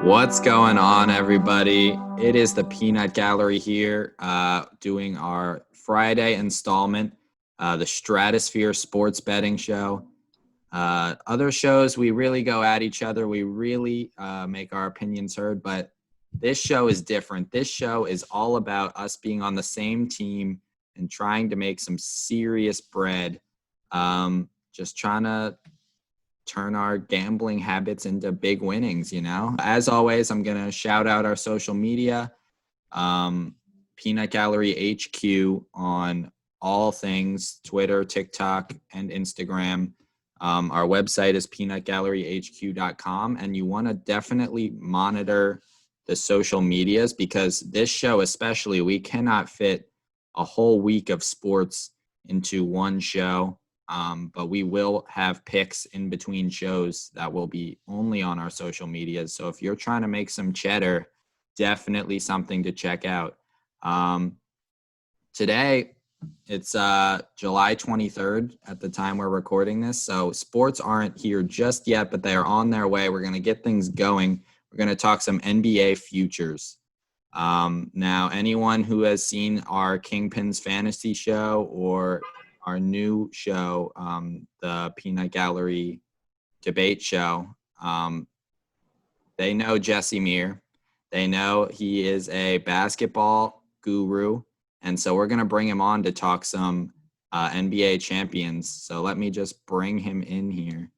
What's going on, everybody? It is the Peanut Gallery here, doing our Friday installment, the Stratosphere Sports Betting Show. Other shows, we really go at each other. We really make our opinions heard, but this show is different. This show is all about us being on the same team and trying to make some serious bread. Just trying to turn our gambling habits into big winnings. As always, I'm going to shout out our social media, Peanut Gallery HQ on all things Twitter, TikTok, and Instagram. Our website is peanutgalleryhq.com, and you want to definitely monitor the social medias because this show especially, we cannot fit a whole week of sports into one show. But we will have picks in between shows that will be only on our social medias. So if you're trying to make some cheddar, definitely something to check out. Today, it's July 23rd at the time we're recording this. So sports aren't here just yet, but they are on their way. We're going to get things going. We're going to talk some NBA futures. Now, anyone who has seen our Kingpins Fantasy Show or our new show, the Peanut Gallery Debate Show, they know Jesse Meir. They know he is a basketball guru. And so we're going to bring him on to talk some NBA champions. So let me just bring him in here.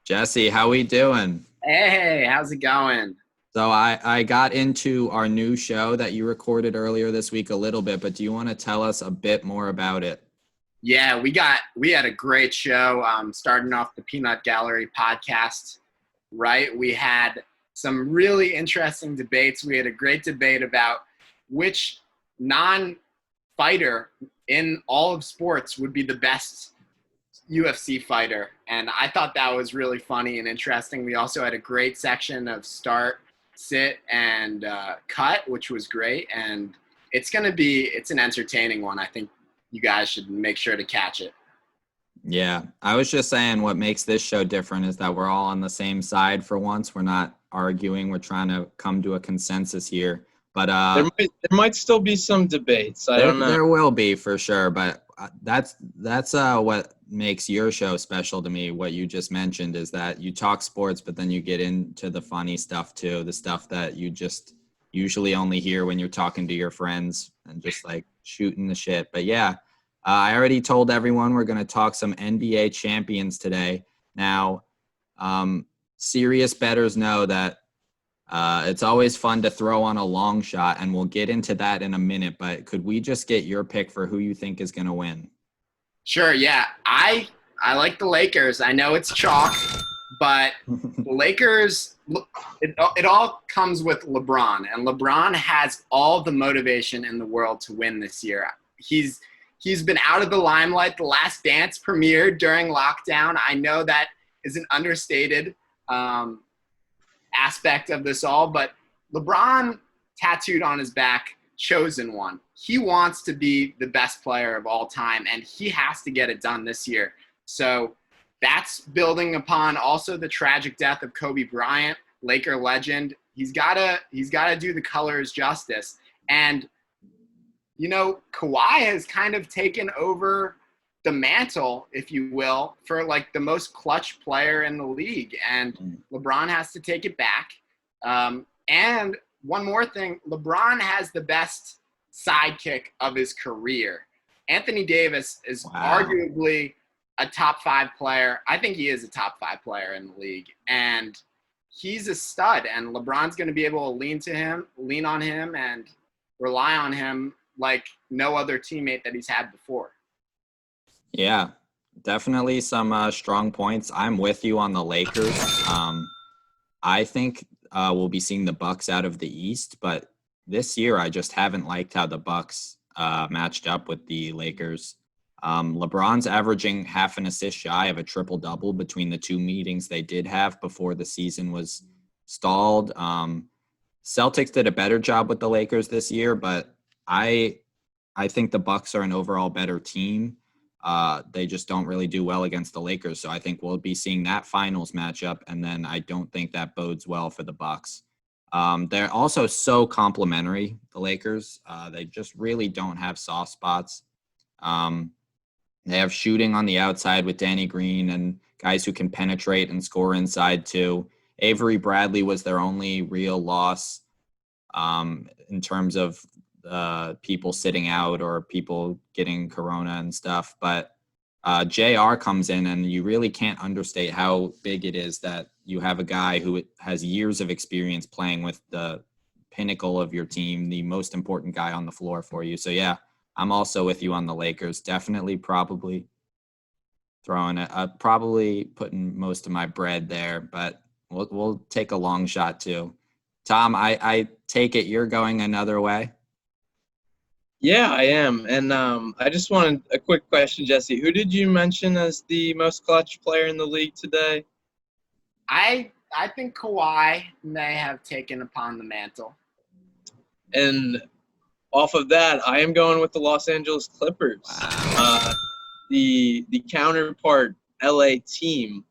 Jesse, how we doing? Hey, how's it going? So I got into our new show that you recorded earlier this week a little bit, but do you want to tell us a bit more about it? Yeah, we had a great show starting off the Peanut Gallery podcast, right? We had some really interesting debates. We had a great debate about which non-fighter in all of sports would be the best UFC fighter. And I thought that was really funny and interesting. We also had a great section of start, sit, and cut, which was great. And it's an entertaining one. I think you guys should make sure to catch it. Yeah, I was just saying what makes this show different is that we're all on the same side for once. We're not arguing. We're trying to come to a consensus here. But there might still be some debates. I don't know. There will be for sure. But that's what makes your show special to me. What you just mentioned is that you talk sports, but then you get into the funny stuff too, the stuff that you just usually only hear when you're talking to your friends and just like shooting the shit. But yeah, I already told everyone we're going to talk some NBA champions today. Now, serious bettors know that it's always fun to throw on a long shot, and we'll get into that in a minute. But could we just get your pick for who you think is going to win? Sure, yeah. I like the Lakers. I know it's chalk, but the Lakers, it all comes with LeBron, and LeBron has all the motivation in the world to win this year. He's been out of the limelight. The Last Dance premiered during lockdown. I know that is an understated aspect of this all, but LeBron tattooed on his back, chosen one. He wants to be the best player of all time, and he has to get it done this year. So that's building upon also the tragic death of Kobe Bryant, Laker legend. He's gotta do the colors justice. And Kawhi has kind of taken over the mantle, if you will, for like the most clutch player in the league. And LeBron has to take it back. And one more thing, LeBron has the best sidekick of his career. Anthony Davis is arguably a top 5 player. I think he is a top 5 player in the league. And he's a stud. And LeBron's going to be able to lean on him and rely on him like no other teammate that he's had before. Yeah, definitely some strong points. I'm with you on the Lakers. I think we'll be seeing the Bucks out of the East, but this year I just haven't liked how the Bucks matched up with the Lakers. LeBron's averaging half an assist shy of a triple-double between the two meetings they did have before the season was stalled. Celtics did a better job with the Lakers this year, but I think the Bucks are an overall better team. They just don't really do well against the Lakers. So I think we'll be seeing that finals matchup. And then I don't think that bodes well for the Bucks. They're also so complimentary, the Lakers. They just really don't have soft spots. Um, they have shooting on the outside with Danny Green and guys who can penetrate and score inside too. Avery Bradley was their only real loss in terms of people sitting out or people getting corona and stuff. But JR comes in, and you really can't understate how big it is that you have a guy who has years of experience playing with the pinnacle of your team, the most important guy on the floor for you. So, yeah, I'm also with you on the Lakers. Definitely probably throwing it, probably putting most of my bread there, but we'll take a long shot too. Tom, I take it you're going another way. Yeah, I am. And I just wanted a quick question, Jesse. Who did you mention as the most clutch player in the league today? I think Kawhi may have taken upon the mantle. And off of that, I am going with the Los Angeles Clippers. Wow. The counterpart LA team.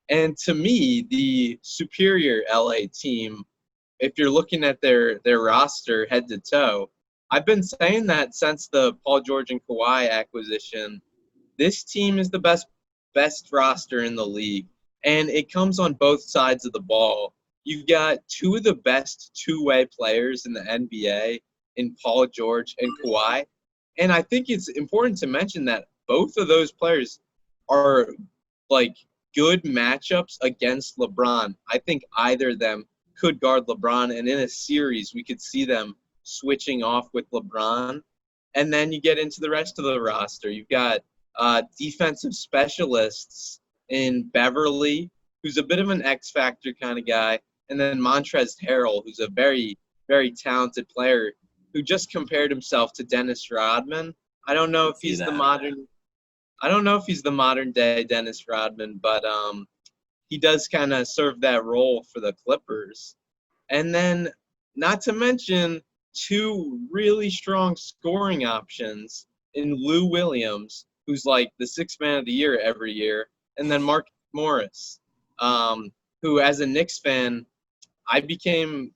And to me, the superior LA team, if you're looking at their roster head to toe, I've been saying that since the Paul George and Kawhi acquisition. This team is the best roster in the league, and it comes on both sides of the ball. You've got two of the best two-way players in the NBA in Paul George and Kawhi, and I think it's important to mention that both of those players are like good matchups against LeBron. I think either of them could guard LeBron, and in a series, we could see them switching off with LeBron. And then you get into the rest of the roster. You've got defensive specialists in Beverly, who's a bit of an X factor kind of guy, and then Montrezl Harrell, who's a very, very talented player who just compared himself to Dennis Rodman. I don't know if he's the modern. I don't know if he's the modern day Dennis Rodman, but he does kind of serve that role for the Clippers. And then, not to mention, two really strong scoring options in Lou Williams, who's like the sixth man of the year every year, and then Mark Morris, who, as a Knicks fan, I became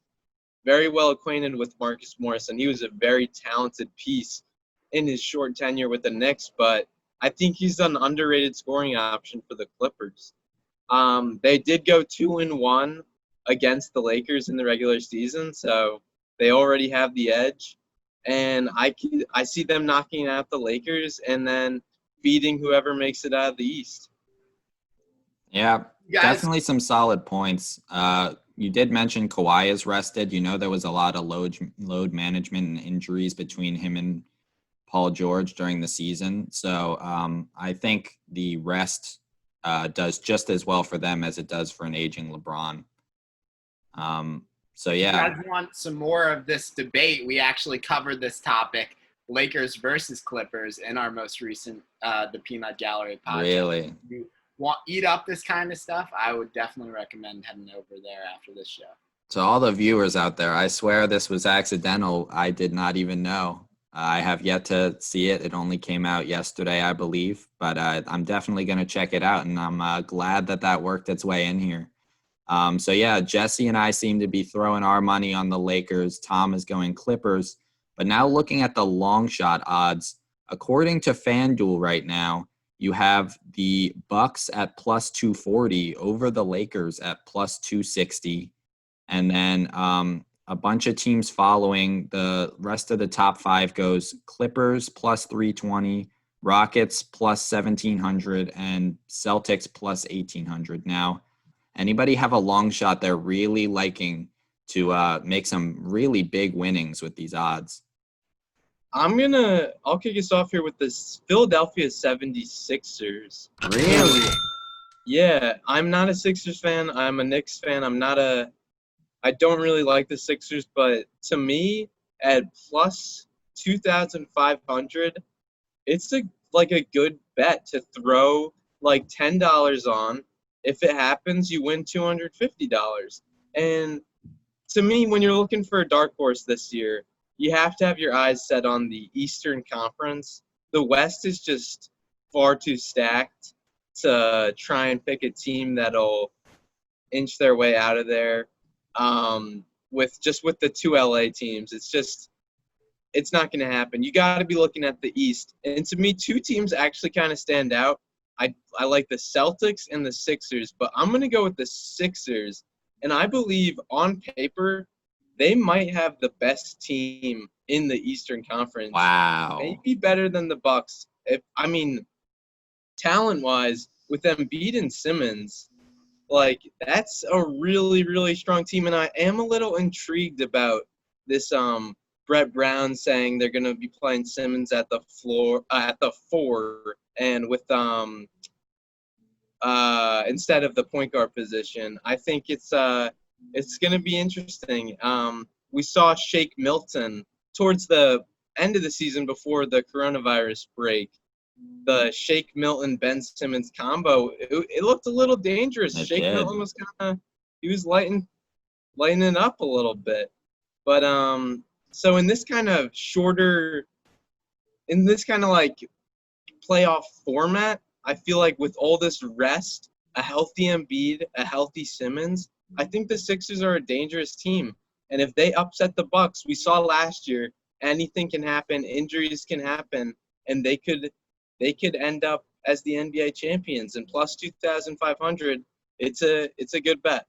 very well acquainted with Marcus Morris, and he was a very talented piece in his short tenure with the Knicks, but I think he's an underrated scoring option for the Clippers. They did go 2-1 against the Lakers in the regular season, so they already have the edge. And I see them knocking out the Lakers and then beating whoever makes it out of the East. Yeah, definitely some solid points. You did mention Kawhi is rested. You know there was a lot of load management and injuries between him and Paul George during the season. So I think the rest does just as well for them as it does for an aging LeBron. So yeah. If you guys want some more of this debate, we actually covered this topic, Lakers versus Clippers, in our most recent the Peanut Gallery podcast. Really? If you want eat up this kind of stuff, I would definitely recommend heading over there after this show. To all the viewers out there, I swear this was accidental. I did not even know. I have yet to see it. It only came out yesterday, I believe, but I'm definitely going to check it out, and I'm glad that worked its way in here. So, yeah, Jesse and I seem to be throwing our money on the Lakers. Tom is going Clippers. But now looking at the long shot odds, according to FanDuel right now, you have the Bucks at plus 240 over the Lakers at plus 260. And then a bunch of teams following. The rest of the top five goes Clippers plus 320, Rockets plus 1,700, and Celtics plus 1,800. Now, anybody have a long shot they're really liking to make some really big winnings with these odds? I'll kick us off here with this Philadelphia 76ers. Really? Yeah, I'm not a Sixers fan. I'm a Knicks fan. I don't really like the Sixers, but to me, at plus 2,500, it's like a good bet to throw like $10 on. If it happens, you win $250. And to me, when you're looking for a dark horse this year, you have to have your eyes set on the Eastern Conference. The West is just far too stacked to try and pick a team that'll inch their way out of there. with the two LA teams. It's not going to happen. You got to be looking at the East. And to me, two teams actually kind of stand out. I like the Celtics and the Sixers, but I'm going to go with the Sixers. And I believe on paper, they might have the best team in the Eastern Conference. Wow. Maybe better than the Bucks. Talent-wise, with Embiid and Simmons, like, that's a really, really strong team. And I am a little intrigued about this Brett Brown saying they're going to be playing Simmons at the 4, and with instead of the point guard position. I think it's going to be interesting. We saw Shake Milton towards the end of the season before the coronavirus break. The Shake Milton Ben Simmons combo, it looked a little dangerous. Shake Milton was he was lighting it up a little bit. But so in this kind of like playoff format, I feel like with all this rest, a healthy Embiid, a healthy Simmons, I think the Sixers are a dangerous team. And if they upset the Bucks, we saw last year, anything can happen, injuries can happen, and they could end up as the NBA champions. And plus 2,500, it's a good bet.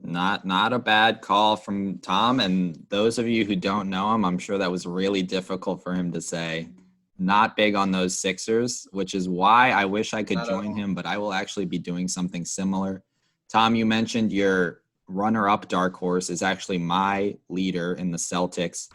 Not a bad call from Tom. And those of you who don't know him, I'm sure that was really difficult for him to say. Not big on those Sixers, which is why I wish I could join him, but I will actually be doing something similar. Tom, you mentioned your runner-up dark horse is actually my leader in the Celtics.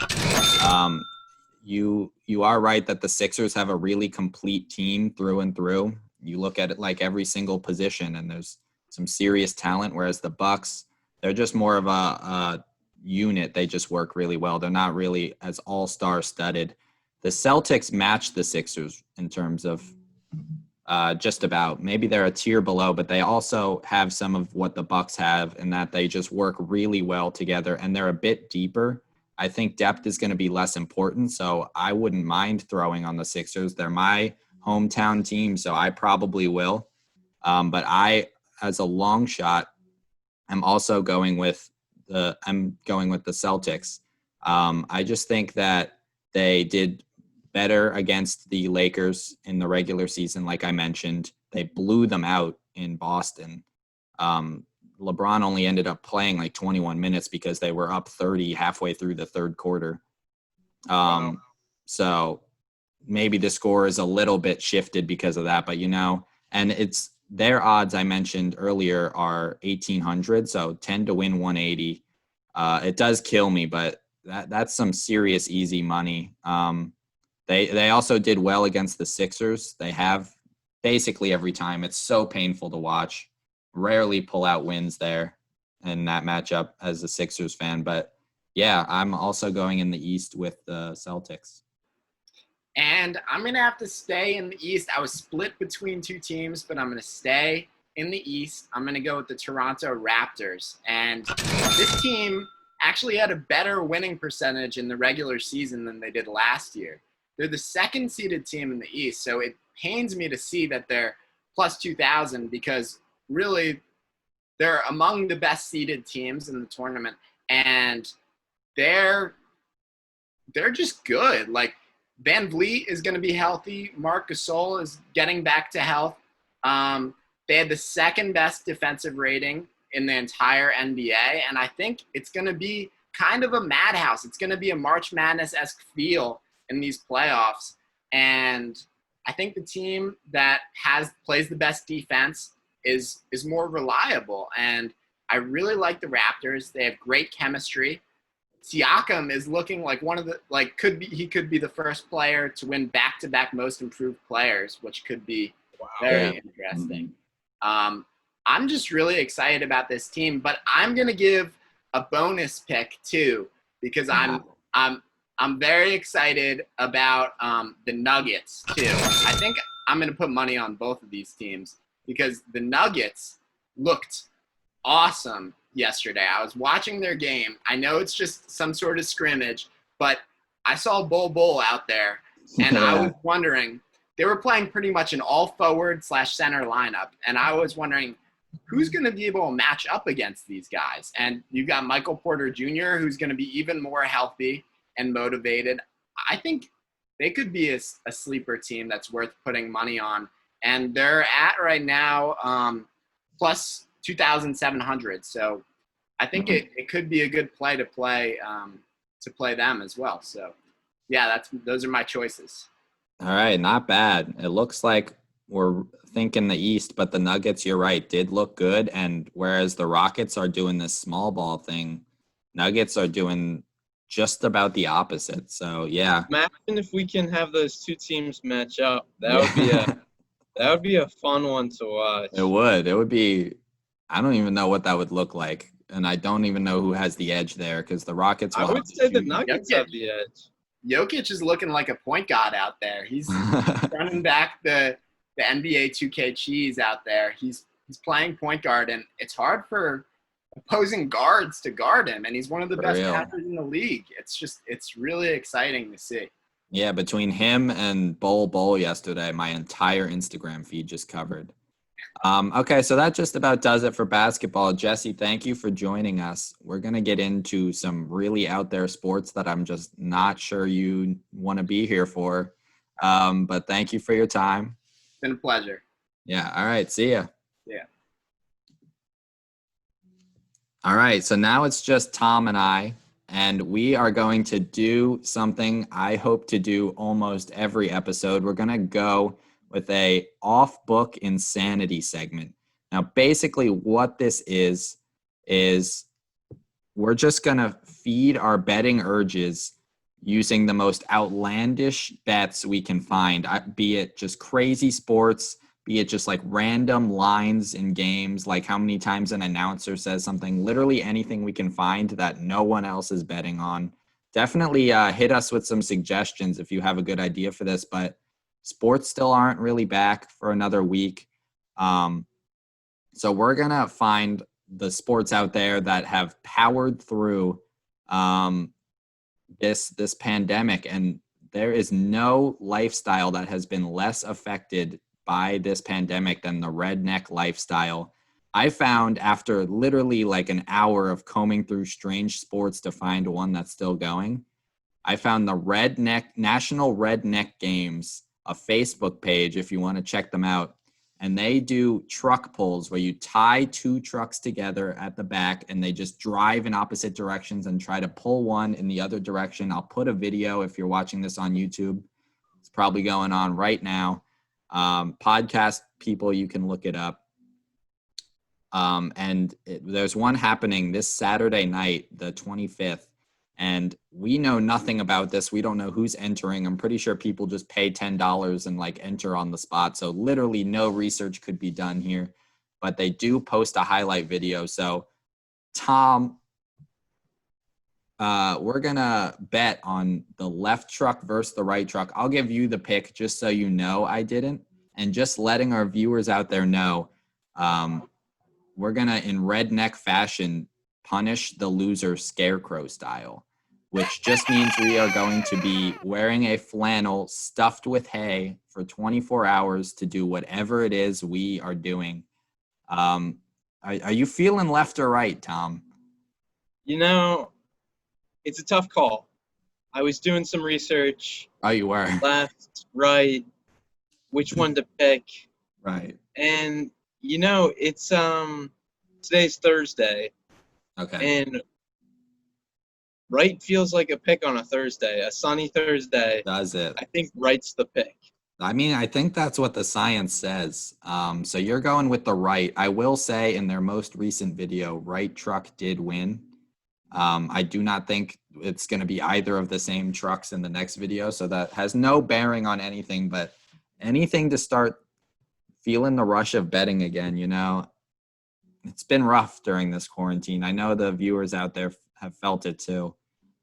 You are right that the Sixers have a really complete team through and through. You look at it like every single position, and there's some serious talent, whereas the Bucks, they're just more of a unit. They just work really well. They're not really as all-star studded. The Celtics match the Sixers in terms of just about. Maybe they're a tier below, but they also have some of what the Bucks have in that they just work really well together, and they're a bit deeper. I think depth is going to be less important, so I wouldn't mind throwing on the Sixers. They're my hometown team, so I probably will. But I, as a long shot, I'm also going with the Celtics. I just think that they did better against the Lakers in the regular season, like I mentioned. They blew them out in Boston. LeBron only ended up playing like 21 minutes because they were up 30 halfway through the third quarter. So maybe the score is a little bit shifted because of that, but and it's their odds I mentioned earlier are 1,800, so 10 to win 180. It does kill me, but that's some serious easy money. They also did well against the Sixers. They have basically every time. It's so painful to watch. Rarely pull out wins there in that matchup as a Sixers fan. But, yeah, I'm also going in the East with the Celtics. And I'm going to have to stay in the East. I was split between two teams, but I'm going to stay in the East. I'm going to go with the Toronto Raptors. And this team actually had a better winning percentage in the regular season than they did last year. They're the second-seeded team in the East, so it pains me to see that they're plus 2,000 because really they're among the best-seeded teams in the tournament, and they're just good. Like, Van Vliet is going to be healthy. Marc Gasol is getting back to health. They had the second-best defensive rating in the entire NBA, and I think it's going to be kind of a madhouse. It's going to be a March Madness-esque feel in these playoffs, and I think the team that plays the best defense is more reliable, and I really like the Raptors. They have great chemistry. Siakam is looking like he could be the first player to win back-to-back most improved players, which could be very interesting. I'm just really excited about this team, but I'm going to give a bonus pick too because I'm very excited about the Nuggets too. I think I'm going to put money on both of these teams because the Nuggets looked awesome yesterday. I was watching their game. I know it's just some sort of scrimmage, but I saw Bol out there, and I was wondering, they were playing pretty much an all-forward/center lineup, and I was wondering, who's going to be able to match up against these guys? And you've got Michael Porter Jr., who's going to be even more healthy and motivated. I think they could be a sleeper team that's worth putting money on. And they're at right now plus 2,700. So I think it could be a good play to play them as well. So yeah, those are my choices. All right, not bad. It looks like we're thinking the East, but the Nuggets, you're right, did look good. And whereas the Rockets are doing this small ball thing, Nuggets are doing just about the opposite. So yeah. Imagine if we can have those two teams match up. That would be a fun one to watch. It would. It would be. I don't even know what that would look like, and I don't even know who has the edge there because the Rockets. I would say the Nuggets have the edge. Jokic is looking like a point guard out there. He's running back the NBA 2K cheese out there. He's playing point guard, and it's hard for opposing guards to guard him, and he's one of the best passers in the league. It's really exciting to see. Yeah, between him and Bol yesterday, my entire Instagram feed just covered. Okay, so that just about does it for basketball. Jesse, thank you for joining us. We're going to get into some really out there sports that I'm just not sure you want to be here for. But thank you for your time. It's been a pleasure. Yeah, all right, see ya. Yeah. All right, so now it's just Tom and I, and we are going to do something I hope to do almost every episode. We're going to go with a off-book insanity segment. Now, basically what this is we're just going to feed our betting urges using the most outlandish bets we can find, be it just crazy sports, be it just like random lines in games, like how many times an announcer says something, literally anything we can find that no one else is betting on. Definitely hit us with some suggestions if you have a good idea for this, but sports still aren't really back for another week. So we're going to find the sports out there that have powered through this pandemic. And there is no lifestyle that has been less affected by this pandemic than the redneck lifestyle. I found after literally like an hour of combing through strange sports to find one that's still going, I found the National Redneck Games, a Facebook page if you want to check them out. And they do truck pulls where you tie two trucks together at the back and they just drive in opposite directions and try to pull one in the other direction. I'll put a video if you're watching this on YouTube. It's probably going on right now. Podcast people, you can look it up. There's one happening this Saturday night, the 25th. And we know nothing about this. We don't know who's entering. I'm pretty sure people just pay $10 and like enter on the spot. So literally no research could be done here, but they do post a highlight video. So Tom, we're going to bet on the left truck versus the right truck. I'll give you the pick just so you know I didn't. And just letting our viewers out there know, we're going to, in redneck fashion, punish the loser scarecrow style, which just means we are going to be wearing a flannel stuffed with hay for 24 hours to do whatever it is we are doing. Are you feeling left or right, Tom? You know, it's a tough call. I was doing some research. Oh, you were? Left, right, which one to pick. Right. And, you know, it's today's Thursday. Okay. And right feels like a pick on a Thursday, a sunny Thursday. Does it? I think right's the pick. I mean, I think that's what the science says. So you're going with the right. I will say in their most recent video, right truck did win. I do not think it's going to be either of the same trucks in the next video. So that has no bearing on anything, but anything to start feeling the rush of betting again, you know. It's been rough during this quarantine. I know the viewers out there have felt it too.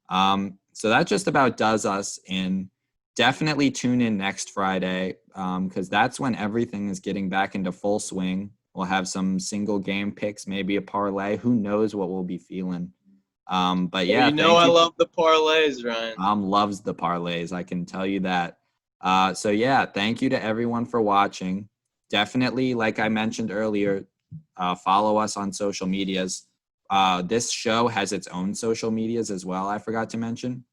So that just about does us in. Definitely tune in next Friday because that's when everything is getting back into full swing. We'll have some single game picks, maybe a parlay. Who knows what we'll be feeling. But yeah, you know I love the parlays, Ryan. Loves the parlays. I can tell you that. So yeah, thank you to everyone for watching. Definitely, like I mentioned earlier, Follow us on social medias. This show has its own social medias as well, I forgot to mention.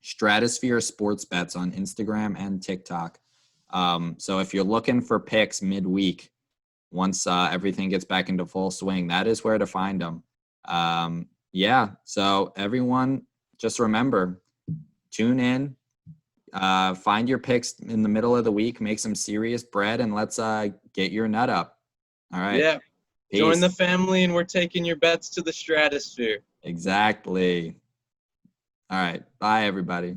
Stratosphere Sports Bets on Instagram and TikTok. So if you're looking for picks midweek, once everything gets back into full swing, that is where to find them. Yeah, so everyone, just remember, tune in, find your picks in the middle of the week, make some serious bread, and let's get your nut up. All right. Yeah. Peace. Join the family, and we're taking your bets to the stratosphere. Exactly. All right. Bye, everybody.